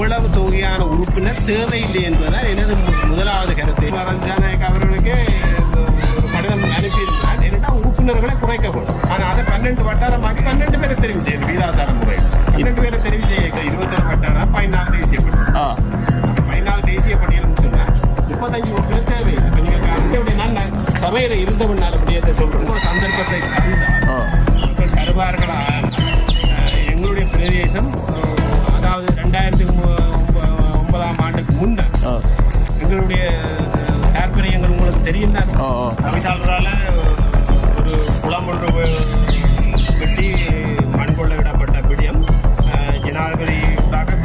அவ்வளவு தொகையான உறுப்பினர் தேவையில்லை என்பதுதான் எனது முதலாவது கருத்து. ஜனநாயக அவர்களுக்கு கடிதம் அனுப்பியிருந்தார். என்னென்னா உறுப்பினர்களை குறைக்கப்படும். ஆனால் அதை 12 வட்டாரமாக்கி 12 பேரை தெரிவு செய்யும் வீதாசார முறை. 12 பேரை தெரிவு செய்ய 21 வட்டாரம் 14 தேசிய பட்டியல். 14 தேசிய பட்டியல் சொன்னா 35 உறுப்பினர் தேவை. நீங்கள் சபையில இருந்தவனால முடியாத சொல்றேன். ஒரு சந்தர்ப்பத்தை தருவார்களா? எங்களுடைய பிரதேசம் அதாவது 2009ஆம் ஆண்டுக்கு முன்ன எங்களுடைய தாற்பயங்கள் உங்களுக்கு தெரியும் தான். தமிழ்நாடுறால ஒரு குளம் ஒன்று வெட்டி மண் கொள்ளையிடப்பட்ட விடயம் ஜனாதிபதி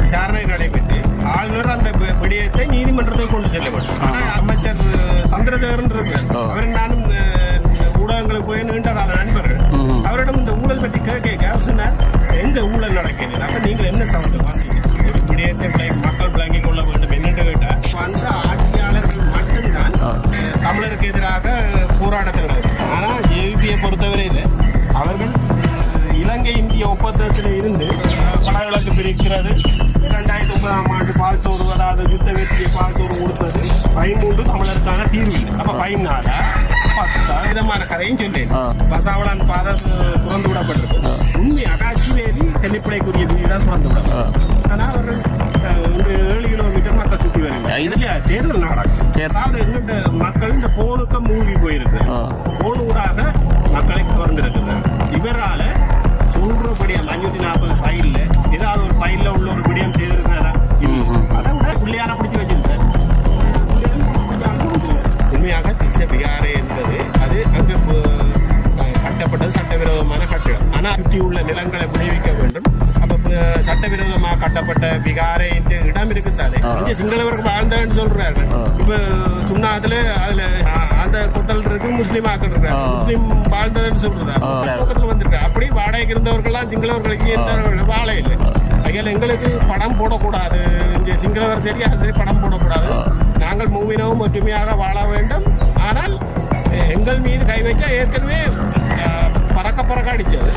விசாரணை நடைபெற்று ஆளுநர் அந்த விடயத்தை நீதிமன்றத்தை கொண்டு செல்ல வேண்டும். ஆனால் அமைச்சர் சந்திரசேகரன் அவர் நானும் ஊடகங்களுக்கு போய் நீண்ட கால நண்பர்கள் அவரிடம் இந்த ஊழல் பற்றி கேட்க சொன்னார், எங்க ஊழல் நடக்கிறது, அப்ப நீங்கள் என்ன சமத்து வாங்கிங்க ஒரு விடயத்தை மக்கள் விளங்கிக் கொள்ள வேண்டும் என்று கேட்டார். அந்த ஆட்சியாளர்கள் மட்டும்தான் தமிழருக்கு எதிராக போராட்டத்தில். ஆனால் ஜேவிபியை பொறுத்தவரையில் அவர்கள் இலங்கை இந்திய ஒப்பந்தத்தில் இருந்து வடகிழக்கு பிரிக்கிறது, 2009ஆம் ஆண்டு பால்தோறு, அதாவது யுத்த வெற்றியை பால்தோறு கொடுத்தது 13 தமிழருக்கான தீர்வு இல்லை. அப்ப 14 விதமான கதையும் சொன்னேன். பசாவளான் பாதை துறந்து விடப்பட்டிருக்கு. உண்மையாக அச்சுவேலி தென்னிப்படைக்குரிய வீடாக துறந்து விடப்படும். ஆனால் அவர்கள் 7 கிலோமீட்டர் மக்கள் சுற்றி வருகிறாங்க. இதுல தேர்தல் நாடகம். அதாவது எங்கிட்ட மக்கள் இந்த போனுக்கு மூழ்கி போயிருக்கு. போன் ஊடாக மக்களை திறந்திருக்கிறார். இவரால சொல்றபடியா 540 ஃபைல்ல ஏதாவது ஒரு ஃபைல்ல உள்ள ஒரு விடயம் செய்திருக்கிறாரா? அதை விட பிள்ளையார பிடிச்சி வச்சிருக்காரு. உண்மையாக திசை விகாரை என்பது அது அங்கு கட்டப்பட்டது சட்டவிரோதமான கட்டிடம். ஆனால் சுற்றி உள்ள நிலங்களை விடுவிக்க வேண்டும். அப்ப சட்டவிரோதமாக கட்டப்பட்ட விகாரை இடம் இருக்குதானே, இங்க சிங்களவர்கள் வாழ்ந்தன்னு சொல்றாரு. இப்ப சும்மா அதுல அந்த கொட்டல் இருக்கு, முஸ்லீம் ஆக்கள் இருக்காரு, முஸ்லீம் வாழ்ந்ததுன்னு சொல்றாரு. பக்கத்துல வந்திருக்காரு. அப்படி வாடகைக்கு இருந்தவர்கள்லாம் சிங்களவர்களுக்கு எந்த வாழை இல்லை. அதில் எங்களுக்கு படம் போடக்கூடாது, இங்கே சிங்களவர் சரி சரி படம் போடக்கூடாது. நாங்கள் மூவினவும் ஒற்றுமையாக வாழ வேண்டும். ஆனால் எங்கள் மீது கை வச்சா ஏற்கனவே பறக்க அடிச்சது.